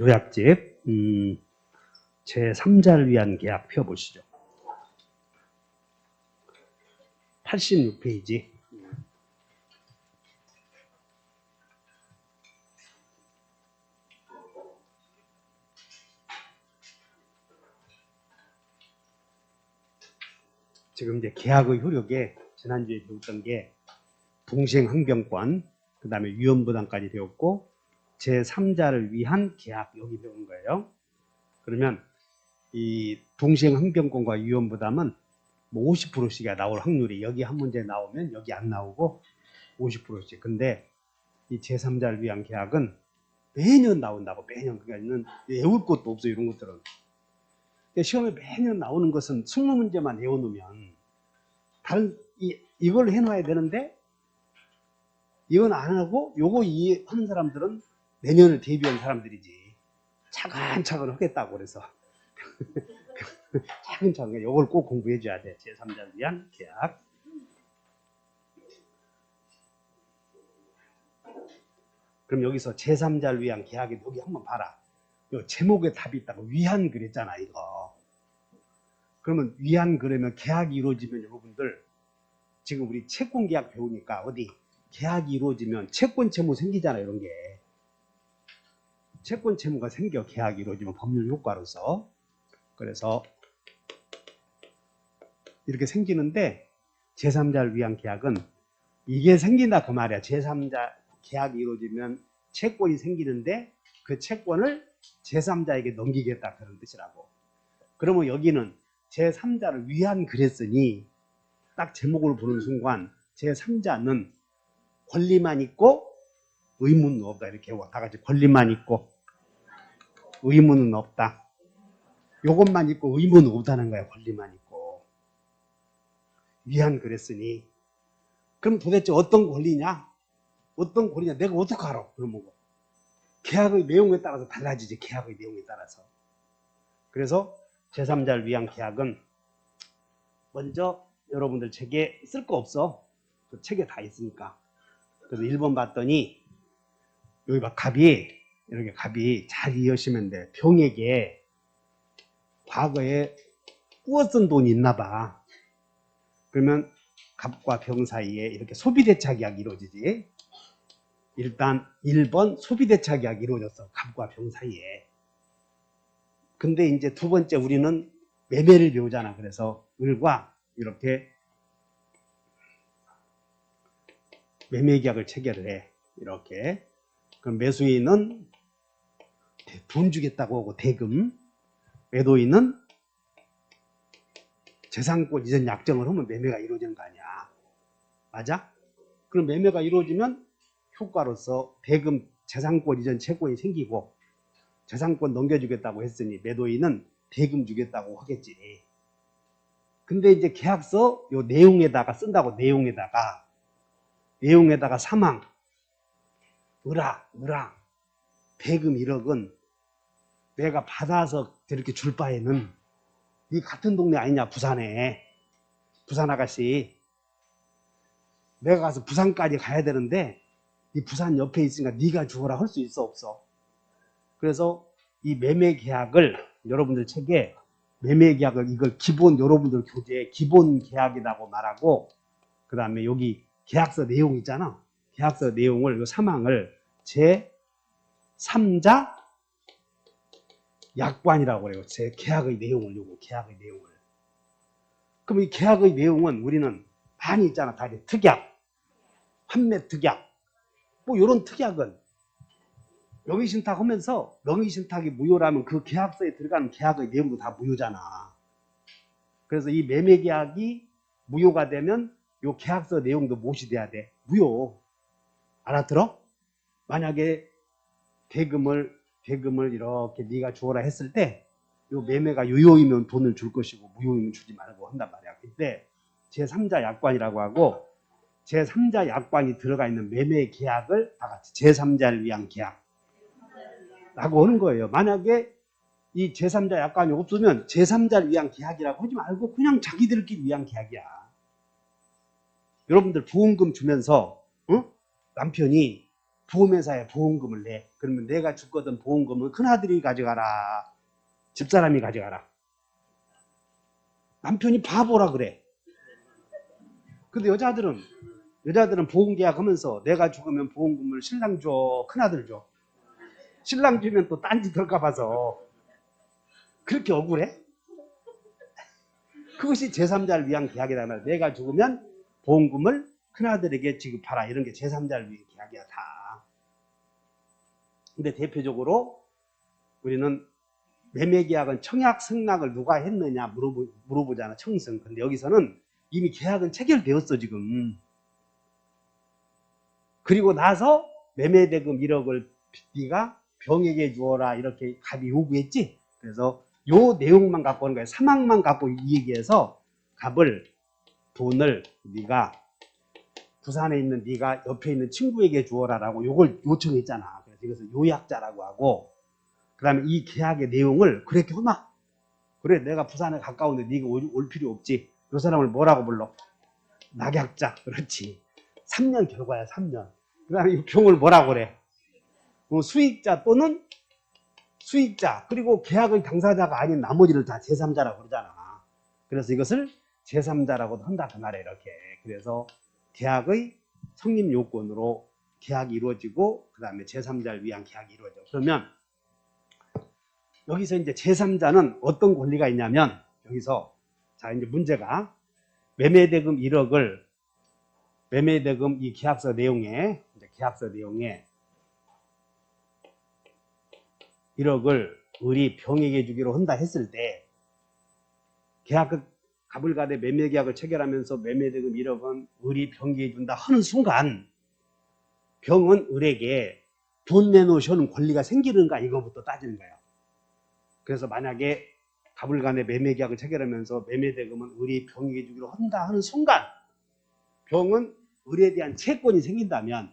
요약집 제3자를 위한 계약 펴보시죠. 86페이지. 지금 이제 계약의 효력에 지난주에 배웠던 게 동시행항변권, 그 다음에 위험부담까지 배웠고 제3자를 위한 계약 여기 배운 거예요. 그러면 이 동시행항변권과 위험부담은 뭐 50%씩이 나올 확률이 여기 한 문제 나오면 여기 안 나오고 50%씩. 근데 이 제3자를 위한 계약은 매년 나온다고. 매년. 그러니까 외울 것도 없어 이런 것들은. 시험에 매년 나오는 것은 20문제만 외워놓으면 다른 이걸 해놔야 되는데 이건 안 하고 요거 이해하는 사람들은 내년을 대비한 사람들이지. 차근차근 하겠다고 그래서 차근차근 요걸 꼭 공부해 줘야 돼. 제3자를 위한 계약. 그럼 여기서 제3자를 위한 계약에 여기 한번 봐라. 요 제목에 답이 있다고. 위한 그랬잖아 이거. 그러면 위한 그러면 계약이 이루어지면 여러분들 지금 우리 채권 계약 배우니까 어디 계약이 이루어지면 채권 채무 생기잖아. 이런 게 채권 채무가 생겨. 계약이 이루어지면 법률 효과로서. 그래서 이렇게 생기는데 제3자를 위한 계약은 이게 생긴다 그 말이야. 제3자 계약이 이루어지면 채권이 생기는데 그 채권을 제3자에게 넘기겠다 그런 뜻이라고. 그러면 여기는 제3자를 위한 그랬으니 딱 제목을 보는 순간 제3자는 권리만 있고 의무는 없다. 이렇게 다 같이 권리만 있고 의무는 없다. 요것만 있고 의무는 없다는 거야. 권리만 있고. 위한 그랬으니 그럼 도대체 어떤 권리냐? 어떤 권리냐? 내가 어떻게 알아? 그러면 계약의 내용에 따라서 달라지지. 계약의 내용에 따라서. 그래서 제3자를 위한 계약은 먼저 여러분들 책에 쓸 거 없어. 그 책에 다 있으니까. 그래서 1번 봤더니 여기 봐. 갑이 이렇게 갑이 잘 이해하시면 돼. 병에게 과거에 꾸었던 돈이 있나 봐. 그러면 갑과 병 사이에 이렇게 소비대차 계약이 이루어지지. 일단 1번 소비대차 계약이 이루어졌어. 갑과 병 사이에. 근데 이제 두 번째 우리는 매매를 배우잖아. 그래서 을과 이렇게 매매 계약을 체결을 해. 이렇게. 그럼 매수인은 돈 주겠다고 하고 대금. 매도인은 재산권 이전 약정을 하면 매매가 이루어지는 거 아니야. 맞아? 그럼 매매가 이루어지면 효과로서 대금 재산권 이전 채권이 생기고 재산권 넘겨주겠다고 했으니 매도인은 대금 주겠다고 하겠지. 근데 이제 계약서 요 내용에다가 쓴다고. 내용에다가 사망 을아 대금 1억은 내가 받아서 이렇게 줄 바에는 이 같은 동네 아니냐. 부산에 부산 아가씨 내가 가서 부산까지 가야 되는데 이 부산 옆에 있으니까 네가 주어라 할 수 있어 없어? 그래서 이 매매 계약을 여러분들 책에 매매 계약을 이걸 기본 여러분들 교재에 기본 계약이라고 말하고 그 다음에 여기 계약서 내용 있잖아. 계약서 내용을 요 사망을 제3자 약관이라고 그래요. 제 계약의 내용을 요거 계약의 내용을. 그럼 이 계약의 내용은 우리는 많이 있잖아. 다 특약, 판매 특약, 뭐 이런 특약은 명의신탁 하면서 명의신탁이 무효라면 그 계약서에 들어가는 계약의 내용도 다 무효잖아. 그래서 이 매매계약이 무효가 되면 이 계약서 내용도 무엇이 돼야 돼? 무효. 알아들어? 만약에 대금을 이렇게 네가 주어라 했을 때 이 매매가 유효이면 돈을 줄 것이고 무효이면 주지 말고 한단 말이야. 그때 제3자 약관이라고 하고 제3자 약관이 들어가 있는 매매 계약을 다 같이 제3자를 위한 계약 라고 하는 거예요. 만약에 이 제3자 약관이 없으면 제3자를 위한 계약이라고 하지 말고 그냥 자기들끼리 위한 계약이야. 여러분들 보험금 주면서 남편이 보험회사에 보험금을 내. 그러면 내가 줬거든 보험금은 큰아들이 가져가라. 집사람이 가져가라. 남편이 바보라 그래. 근데 여자들은 보험계약 하면서 내가 죽으면 보험금을 신랑 줘, 큰아들 줘. 신랑 주면 또 딴짓 할까 봐서 그렇게 억울해? 그것이 제3자를 위한 계약이다 말이야. 내가 죽으면 보험금을 큰아들에게 지급하라. 이런 게 제3자를 위한 계약이야 다. 근데 대표적으로 우리는 매매계약은 청약 승낙을 누가 했느냐 물어보잖아. 청승. 근데 여기서는 이미 계약은 체결되었어 지금. 그리고 나서 매매대금 1억을 네가 병에게 주어라 이렇게 갑이 요구했지. 그래서 요 내용만 갖고 오는 거야. 사망만 갖고 이 얘기해서 갑을 돈을 네가 부산에 있는 네가 옆에 있는 친구에게 주어라라고 요걸 요청했잖아. 그래서 이것을 요약자라고 하고, 그 다음에 이 계약의 내용을 그렇게 하나? 그래, 내가 부산에 가까운데 네가 올 필요 없지. 요 사람을 뭐라고 불러? 낙약자. 그렇지. 3년 결과야, 3년. 그 다음에 이 병을 뭐라고 그래? 수익자 또는 수익자, 그리고 계약의 당사자가 아닌 나머지를 다 제3자라고 그러잖아. 그래서 이것을 제3자라고도 한다 그 말이야. 이렇게. 그래서 계약의 성립 요건으로 계약이 이루어지고, 그 다음에 제3자를 위한 계약이 이루어져. 그러면 여기서 이제 제3자는 어떤 권리가 있냐면, 여기서 자 이제 문제가 매매대금 1억을 매매대금 이 계약서 내용에 1억을 을이 병에게 주기로 한다 했을 때, 갑을 가되 매매계약을 체결하면서 매매대금 1억은 을이 병에게 준다 하는 순간 병은 을에게 돈 내놓으시는 권리가 생기는가, 이거부터 따지는 거예요. 그래서 만약에 갑을 간에 매매계약을 체결하면서 매매대금은 을이 병에게 주기로 한다 하는 순간 병은 을에 대한 채권이 생긴다면,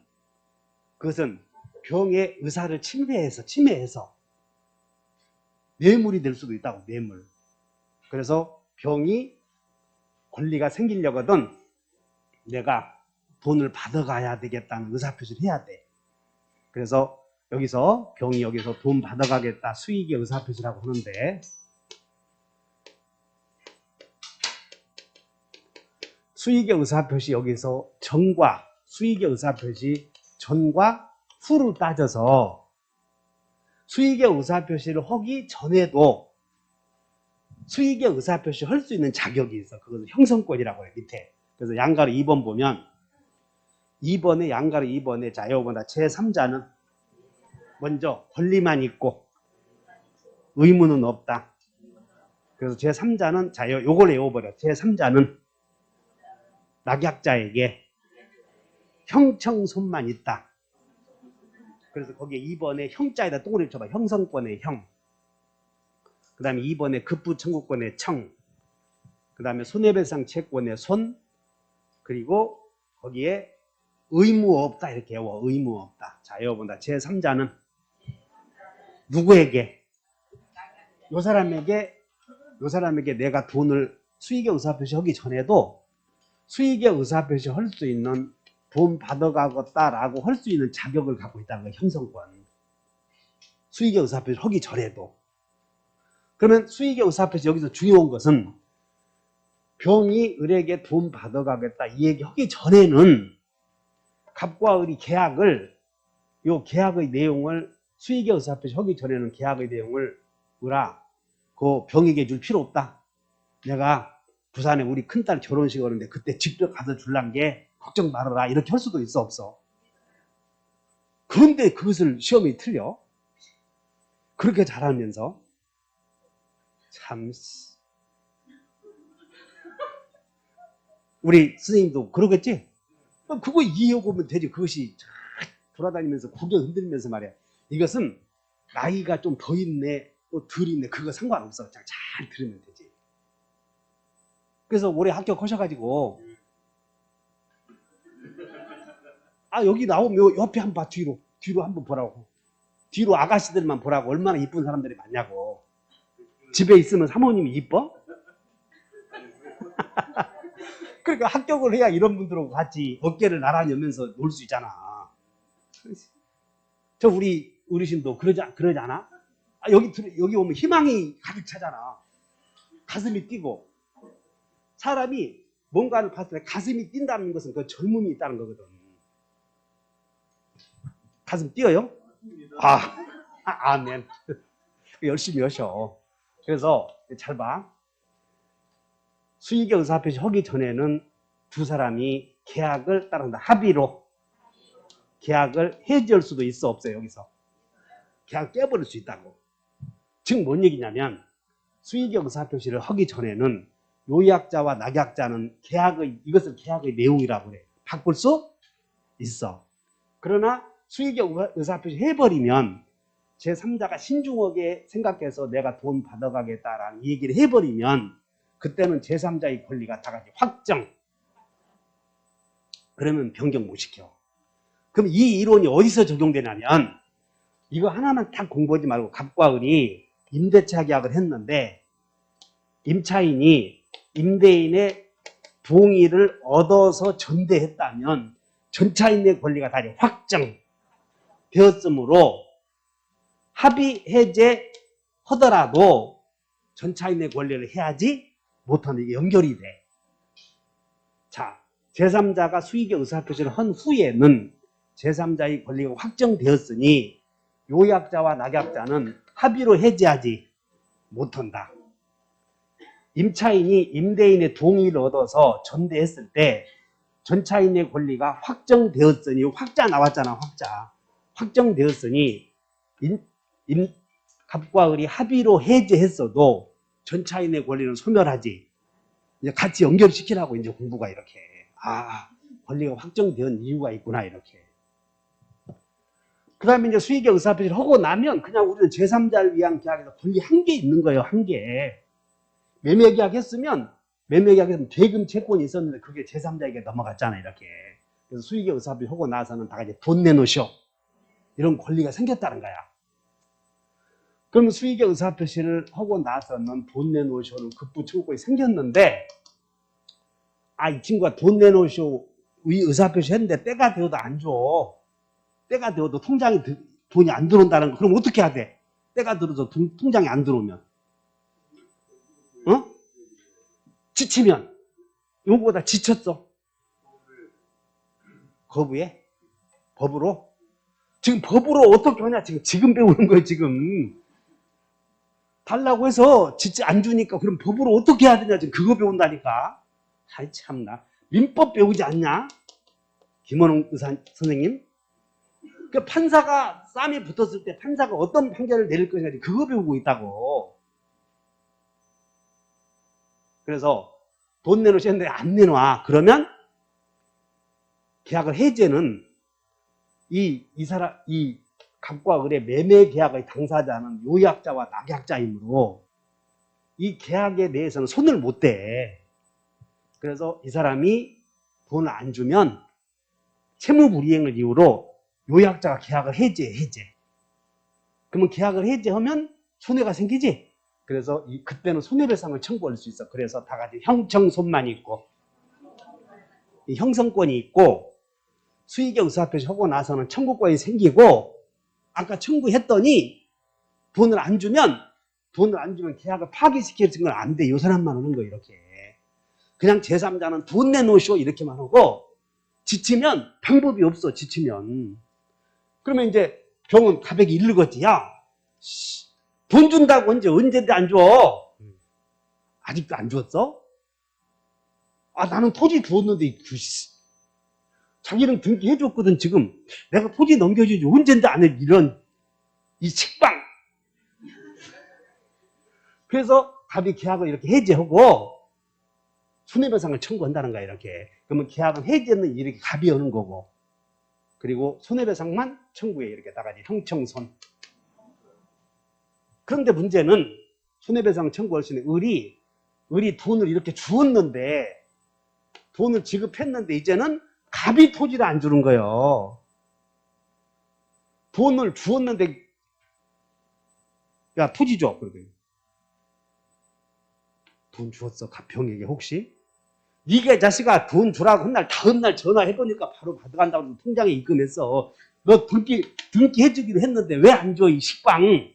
그것은 병의 의사를 침해해서 뇌물이 될 수도 있다고. 뇌물. 그래서 병이 권리가 생기려거든 내가 돈을 받아가야 되겠다는 의사표시를 해야 돼. 그래서 여기서 병이 여기서 돈 받아가겠다 수익의 의사표시라고 하는데, 수익의 의사표시 여기서 전과 수익의 의사표시 전과 후를 따져서 수익의 의사표시를 하기 전에도 수익의 의사표시 할 수 있는 자격이 있어. 그것을 형성권이라고 해요. 밑에. 그래서 양가로 2번 보면 2번에 양가로 2번에 자 여보다 제3자는 먼저 권리만 있고 의무는 없다. 그래서 제3자는 자 요걸 외워버려. 제3자는 낙약자에게 형청손만 있다. 그래서 거기에 2번에 형자에다 동그라미 쳐봐. 형성권의 형. 그 다음에 2번에 급부 청구권의 청. 그 다음에 손해배상 채권의 손. 그리고 거기에 의무 없다 이렇게 외워. 의무 없다. 자 외워본다. 제3자는 누구에게? 요 사람에게 내가 돈을 수익의 의사표시 하기 전에도 수익의 의사표시 할 수 있는, 돈 받아가겠다라고 할 수 있는 자격을 갖고 있다는 거예요. 형성권. 수익의 의사표시 하기 전에도. 그러면 수익의 의사표시 여기서 중요한 것은 병이 을에게 돈 받아가겠다 이 얘기 하기 전에는 갑과 을이 요 계약의 내용을 수익의 의사표시 하기 전에는 계약의 내용을 을아 그 병에게 줄 필요 없다. 내가 부산에 우리 큰딸 결혼식 하는데 그때 직접 가서 줄란 게 걱정 말아라 이렇게 할 수도 있어 없어? 그런데 그것을 시험이 틀려. 그렇게 잘하면서 참 우리 선생님도 그러겠지? 그거 이해해보면 되지. 그것이 돌아다니면서 고개 흔들면서 말이야. 이것은 나이가 좀 더 있네 또 덜 있네 그거 상관없어. 잘 들으면 되지. 그래서 올해 합격하셔가지고 여기 나오면 옆에 한번 봐. 뒤로 한번 보라고. 뒤로 아가씨들만 보라고. 얼마나 이쁜 사람들이 많냐고. 집에 있으면 사모님이 이뻐? 그러니까 합격을 해야 이런 분들하고 같이 어깨를 나란히 하면서 놀 수 있잖아. 저 우리 어르신도 그러지 않아? 아, 여기 오면 희망이 가득 차잖아. 가슴이 뛰고. 사람이 뭔가를 봤을 때 가슴이 뛴다는 것은 그 젊음이 있다는 거거든. 가슴 뛰어요? 아멘. 열심히 하셔. 그래서 잘 봐. 수의계 의사표시 하기 전에는 두 사람이 계약을 따른다. 합의로 계약을 해지할 수도 있어, 없어요, 여기서? 계약 깨버릴 수 있다고. 즉, 뭔 얘기냐면 수의계 의사표시를 하기 전에는 요약자와 낙약자는 이것을 계약의 내용이라고 그래. 바꿀 수 있어. 그러나 수의계 의사표시 해버리면 제3자가 신중하게 생각해서 내가 돈 받아가겠다라는 얘기를 해버리면 그때는 제3자의 권리가 다 같이 확정. 그러면 변경 못 시켜. 그럼 이 이론이 어디서 적용되냐면 이거 하나만 딱 공부하지 말고 갑과 을이 임대차 계약을 했는데 임차인이 임대인의 동의를 얻어서 전대했다면 전차인의 권리가 다 확정되었으므로 합의 해제 하더라도 전차인의 권리를 해야지 못하는 게 연결이 돼. 자, 제3자가 수의계 의사표시를 한 후에는 제3자의 권리가 확정되었으니 요약자와 낙약자는 합의로 해제하지 못한다. 임차인이 임대인의 동의를 얻어서 전대했을 때 전차인의 권리가 확정되었으니 확자 나왔잖아. 확정되었으니 갑과 을이 합의로 해제했어도 전차인의 권리는 소멸하지. 이제 같이 연결시키라고 이제 공부가 이렇게. 권리가 확정된 이유가 있구나 이렇게. 그 다음에 이제 수의계 의사표시를 하고 나면 그냥 우리는 제3자를 위한 계약에서 권리 한 개 있는 거예요. 한 개. 매매계약 했으면 대금 채권이 있었는데 그게 제3자에게 넘어갔잖아 이렇게. 그래서 수의계 의사표시 하고 나서는 다 같이 돈 내놓으셔. 이런 권리가 생겼다는 거야. 그럼 수의계 의사표시를 하고 나서는 돈 내놓으셔는 급부 청구권이 생겼는데 이 친구가 돈 내놓으셔 의사표시 했는데 때가 되어도 안 줘. 때가 되어도 통장에 돈이 안 들어온다는 거. 그럼 어떻게 해야 돼? 때가 들어서 통장에 안 들어오면. 지치면. 요거보다 지쳤어. 거부해? 법으로? 지금 법으로 어떻게 하냐? 지금 배우는 거예요, 지금. 달라고 해서 진짜 안 주니까 그럼 법으로 어떻게 해야 되냐? 지금 그거 배운다니까. 참나. 민법 배우지 않냐? 김원웅 의사 선생님? 그 판사가 쌈이 붙었을 때 판사가 어떤 판결을 내릴 것이냐 그거 배우고 있다고. 그래서 돈 내놓으셨는데 안 내놔. 그러면 계약을 해제는 이 갑과 을의 매매 계약의 당사자는 요약자와 낙약자이므로 이 계약에 대해서는 손을 못 대. 그래서 이 사람이 돈을 안 주면 채무불이행을 이유로 요약자가 계약을 해제. 그러면 계약을 해제하면 손해가 생기지. 그래서 그때는 손해배상을 청구할 수 있어. 그래서 다 같이 형청손만 있고 형성권이 있고 수의계 의사표시 하고 나서는 청구권이 생기고 아까 청구했더니 돈을 안 주면 계약을 파기시키는 건 안 돼. 이 사람만 하는 거 이렇게. 그냥 제3자는 돈 내놓으시오 이렇게만 하고 지치면 방법이 없어. 지치면. 그러면 이제 병은 가백이 이르겠지. 야, 돈 준다고 언제인데 안 줘? 아직도 안 줬어? 나는 토지 주었는데 자기는 등기해줬거든. 지금 내가 토지 넘겨주지 언제인데 안 해. 이런 이 식빵. 그래서 갑이 계약을 이렇게 해제하고 손해배상을 청구한다는 거야 이렇게. 그러면 계약은 해제는 이렇게 갑이 하는 거고 그리고 손해배상만 청구해. 이렇게 다 같이 형청손. 그런데 문제는 손해배상 청구할 수 있는 을이 돈을 이렇게 주었는데 돈을 지급했는데 이제는 갑이 토지를 안 주는 거예요. 돈을 주었는데 야 토지 줘. 그러더니 돈 주었어 갑형에게 혹시? 네가 자식아 돈 주라고 한 날 다음 날 전화해보니까 바로 받아간다고 통장에 입금했어. 너 등기 해주기로 했는데 왜 안 줘, 이 식빵?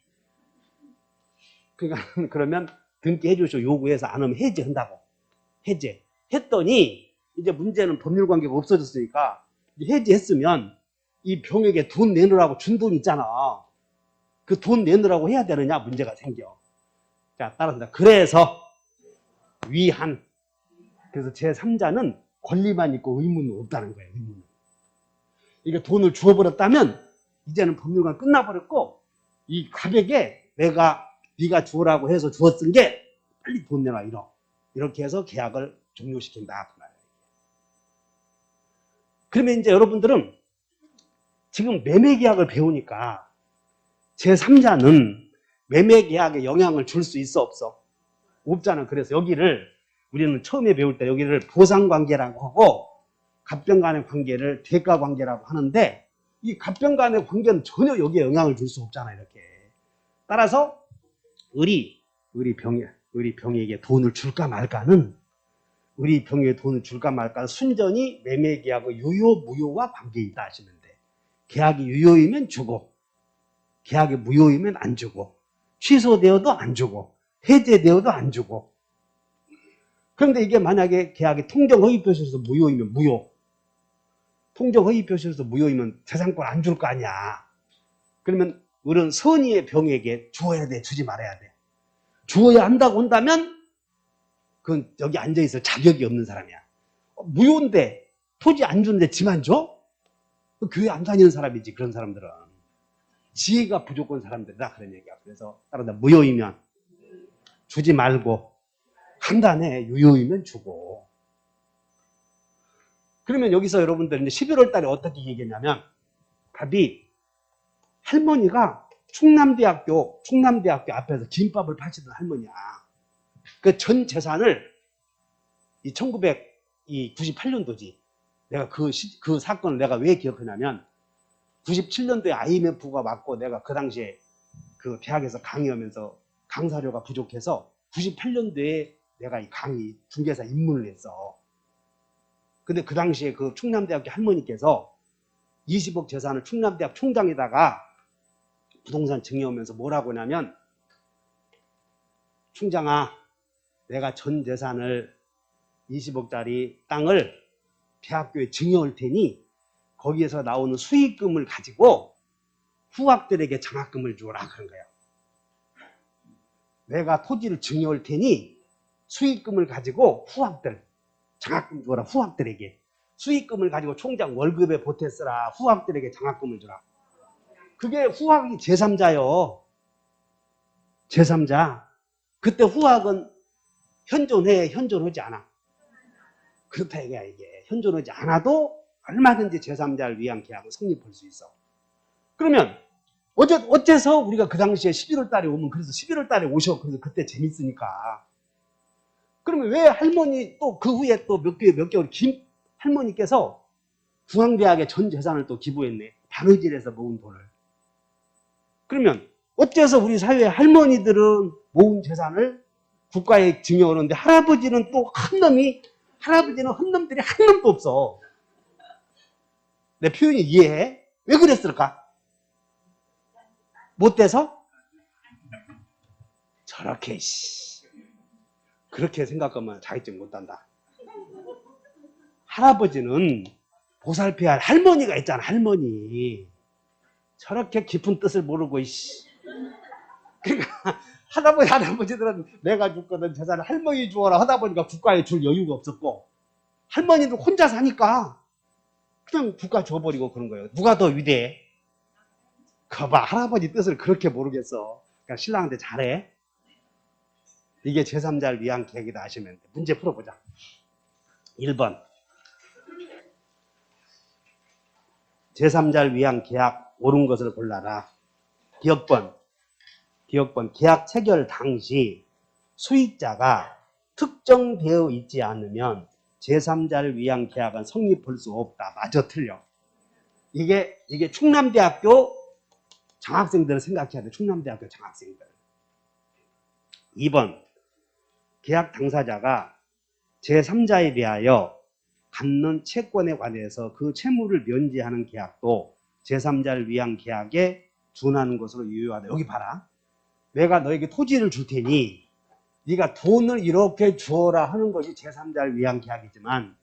그러니까, 그러면 등기 해주시오 요구해서 안 하면 해제한다고. 해제. 했더니, 이제 문제는 법률 관계가 없어졌으니까, 해제했으면, 이 병에게 돈 내놓으라고 준 돈 있잖아. 그 돈 내놓으라고 해야 되느냐? 문제가 생겨. 자, 따라서, 그래서, 위한. 그래서 제3자는 권리만 있고 의무는 없다는 거예요, 의무는. 이게 돈을 주어버렸다면, 이제는 법률관 끝나버렸고, 이 가백에 네가 주라고 해서 주었은 게 빨리 돈 내놔, 이렇게 해서 계약을 종료시킨다. 그 말이에요. 그러면 이제 여러분들은 지금 매매계약을 배우니까 제3자는 매매계약에 영향을 줄 수 있어, 없어? 없잖아. 그래서 여기를 우리는 처음에 배울 때 여기를 보상관계라고 하고 갑병 간의 관계를 대가관계라고 하는데 이 갑병 간의 관계는 전혀 여기에 영향을 줄 수 없잖아, 이렇게. 따라서 우리 병에게 돈을 줄까 말까는 순전히 매매계약의 유효, 무효와 관계에 있다 하시면 돼. 계약이 유효이면 주고, 계약이 무효이면 안 주고, 취소되어도 안 주고, 해제되어도 안 주고. 그런데 이게 만약에 계약이 통정허위표시에서 무효이면 무효, 통정허위표시에서 무효이면 재산권 안 줄 거 아니야. 그러면 이런 선의의 병에게 주어야 돼, 주지 말아야 돼? 주어야 한다고 한다면 그건 여기 앉아있을 자격이 없는 사람이야. 무효인데 토지 안 주는데 지만 줘? 교회 안 다니는 사람이지. 그런 사람들은 지혜가 부족한 사람들이다, 그런 얘기야. 그래서 따라서 무효이면 주지 말고 한다네, 유효이면 주고. 그러면 여기서 여러분들 이제 11월 달에 어떻게 얘기했냐면 답이 할머니가 충남대학교 앞에서 김밥을 파시던 할머니야. 그 전 재산을 이 1998년도지. 내가 그 사건을 내가 왜 기억하냐면 97년도에 IMF가 왔고 내가 그 당시에 그 대학에서 강의하면서 강사료가 부족해서 98년도에 내가 이 강의 중개사 입문을 했어. 근데 그 당시에 그 충남대학교 할머니께서 20억 재산을 충남대학 총장에다가 부동산 증여하면서 뭐라고 하냐면 충장아, 내가 전 재산을 20억짜리 땅을 대학교에 증여할 테니 거기에서 나오는 수익금을 가지고 후학들에게 장학금을 주어라, 그런 거예요. 내가 토지를 증여할 테니 수익금을 가지고 후학들 장학금 주어라, 후학들에게. 수익금을 가지고 총장 월급에 보태 쓰라, 후학들에게 장학금을 주라. 그게 후학이 제3자요. 제3자. 그때 후학은 현존해, 현존하지 않아? 그렇다 이거야, 이게. 현존하지 않아도 얼마든지 제3자를 위한 계약은 성립할 수 있어. 그러면 어째서 우리가 그 당시에 11월 달에 오면, 그래서 11월 달에 오셔. 그래서 그때 재밌으니까. 그러면 왜 할머니 또 그 후에 또 몇 개월 할머니께서 중앙대학에 전 재산을 또 기부했네. 바느질해서 모은 돈을. 그러면 어째서 우리 사회의 할머니들은 모은 재산을 국가에 증여하는데 할아버지는 또 할아버지는 헛놈들이 한 놈도 없어. 내 표현이 이해해? 왜 그랬을까? 못 돼서? 저렇게 그렇게 생각하면 자격증 못 단다. 할아버지는 보살펴야 할 할머니가 있잖아, 할머니. 저렇게 깊은 뜻을 모르고, 그러니까, 할아버지들은 내가 줬거든 재산을 할머니 주어라 하다 보니까 국가에 줄 여유가 없었고, 할머니도 혼자 사니까 그냥 국가 줘버리고 그런 거예요. 누가 더 위대해? 거봐, 할아버지 뜻을 그렇게 모르겠어. 그러니까 신랑한테 잘해. 이게 제3자를 위한 계획이다 하시면 돼. 문제 풀어보자. 1번. 제3자를 위한 계약 옳은 것을 골라라. 기억번. 계약 체결 당시 수익자가 특정되어 있지 않으면 제3자를 위한 계약은 성립할 수 없다. 맞아, 틀려? 이게 충남대학교 장학생들을 생각해야 돼. 충남대학교 장학생들. 2번. 계약 당사자가 제3자에 대하여 갖는 채권에 관해서 그 채무를 면제하는 계약도 제3자를 위한 계약에 준하는 것으로 유효하다. 여기 봐라. 내가 너에게 토지를 줄 테니 네가 돈을 이렇게 주어라 하는 것이 제3자를 위한 계약이지만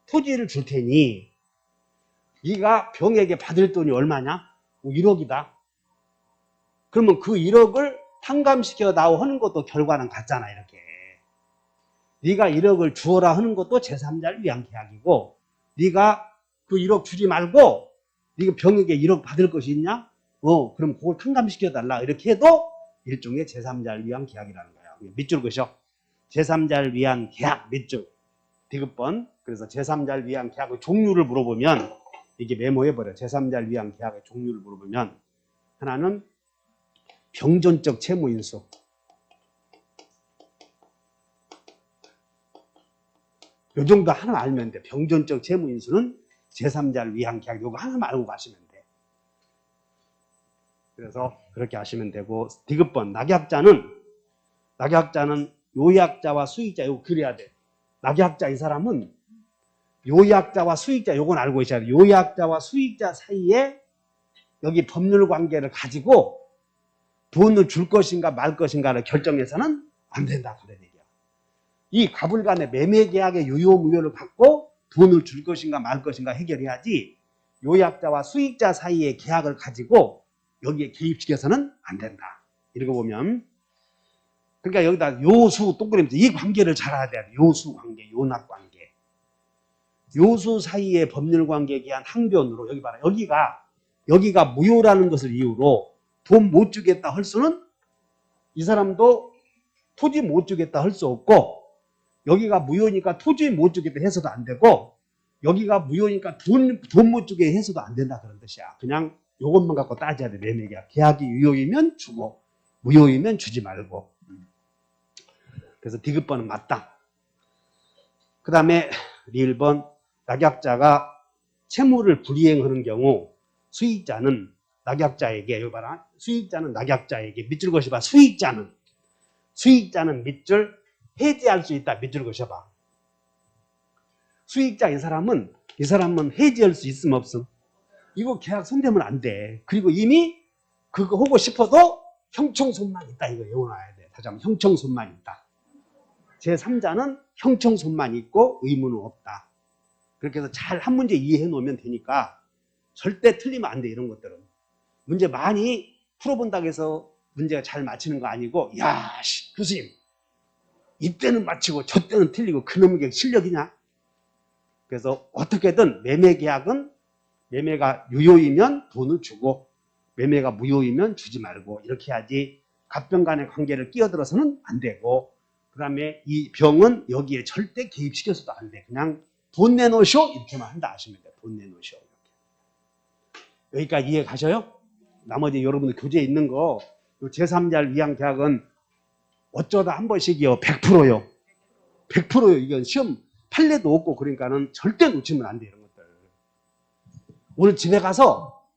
토지를 줄 테니 네가 병에게 받을 돈이 얼마냐? 1억이다. 그러면 그 1억을 탕감시켜 나오 하는 것도 결과는 같잖아. 이렇게. 네가 1억을 주어라 하는 것도 제3자를 위한 계약이고 네가 그 1억 주지 말고 네가 병에게 1억 받을 것이 있냐? 그럼 그걸 탕감시켜 달라. 이렇게 해도 일종의 제3자를 위한 계약이라는 거야. 밑줄 그셔. 제3자를 위한 계약 밑줄. 디귿번. 그래서 제3자를 위한 계약의 종류를 물어보면 이게 메모해버려. 제3자를 위한 계약의 종류를 물어보면 하나는 병존적 채무인수. 요 정도 하나 알면 돼. 병존적 채무인수는 제3자를 위한 계약. 요거 하나만 알고 가시면 돼. 그래서 그렇게 하시면 되고 디귿번. 낙약자는 요약자와 수익자. 요거 그래야 돼. 낙약자 이 사람은 요약자와 수익자 요건 알고 있어야 돼. 요약자와 수익자 사이에 여기 법률 관계를 가지고 돈을 줄 것인가 말 것인가를 결정해서는 안 된다. 그런 얘기야. 이 갑을 간의 매매 계약의 유효 무효를 갖고 돈을 줄 것인가 말 것인가 해결해야지 요약자와 수익자 사이의 계약을 가지고 여기에 개입시켜서는 안 된다. 읽어보면 그러니까 여기다 요수 동그라미 이 관계를 잘 알아야 돼. 요수 관계, 요납 관계. 요수 사이의 법률 관계에 대한 항변으로 여기 봐라. 여기가 무효라는 것을 이유로 돈 못 주겠다 할 수는 이 사람도 토지 못 주겠다 할 수 없고 여기가 무효니까 토지 못 주겠다 해서도 안 되고 여기가 무효니까 돈 못 주게 해서도 안 된다 그런 뜻이야. 그냥 요것만 갖고 따져야 돼. 매매계약. 계약이 유효이면 주고 무효이면 주지 말고. 그래서 디귿번은 맞다. 그 다음에 1번 낙약자가 채무를 불이행하는 경우 수익자는 낙약자에게 여기 봐라. 수익자는 낙약자에게 밑줄 그어봐. 수익자는 밑줄 해지할 수 있다. 밑줄 그어봐. 수익자 이 사람은 해지할 수 있음 없음? 이거 계약 손대면 안 돼. 그리고 이미 그거 하고 싶어도 형청손만 있다. 이거 외워놔야 돼. 다시 한번 형청손만 있다. 제3자는 형청손만 있고 의무는 없다. 그렇게 해서 잘 한 문제 이해해 놓으면 되니까 절대 틀리면 안 돼. 이런 것들은. 문제 많이 풀어본다고 해서 문제가 잘 맞히는 거 아니고 야 교수님 이때는 맞히고 저때는 틀리고 그놈의 실력이냐? 그래서 어떻게든 매매계약은 매매가 유효이면 돈을 주고 매매가 무효이면 주지 말고 이렇게 해야지 갑병 간의 관계를 끼어들어서는 안 되고 그 다음에 이 병은 여기에 절대 개입시켜서도 안 돼. 그냥 돈 내놓으쇼 이렇게만 한다 하시면 돼. 돈 내놓으쇼. 여기까지 이해 가셔요? 나머지 여러분들 교재에 있는 거 제3자를 위한 계약은 어쩌다 한 번씩이요. 100%요. 100%요. 이건 시험 판례도 없고 그러니까는 절대 놓치면 안 돼. 이런 것들. 오늘 집에 가서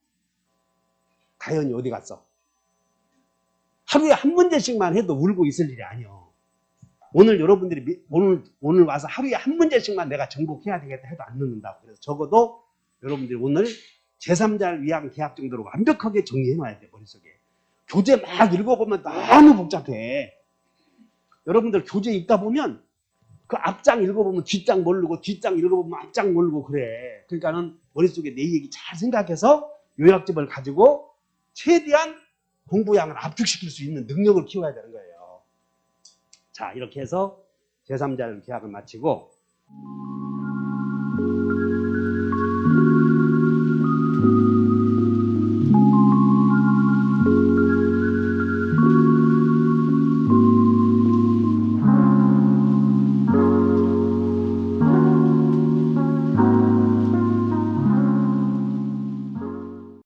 가연이 어디 갔어? 하루에 한 문제씩만 해도 울고 있을 일이 아니요. 오늘 여러분들이 오늘 와서 하루에 한 문제씩만 내가 정복해야 되겠다 해도 안 늦는다고. 그래서 적어도 여러분들이 오늘 제3자를 위한 계약 정도로 완벽하게 정리해 놔야 돼. 머릿속에. 교재 막 읽어보면 너무 복잡해. 여러분들 교재 읽다 보면 그 앞장 읽어보면 뒷장 모르고 뒷장 읽어보면 앞장 모르고 그래. 그러니까는 머릿속에 내 얘기 잘 생각해서 요약집을 가지고 최대한 공부량을 압축시킬 수 있는 능력을 키워야 되는 거예요. 자, 이렇게 해서 제3자를 계약을 마치고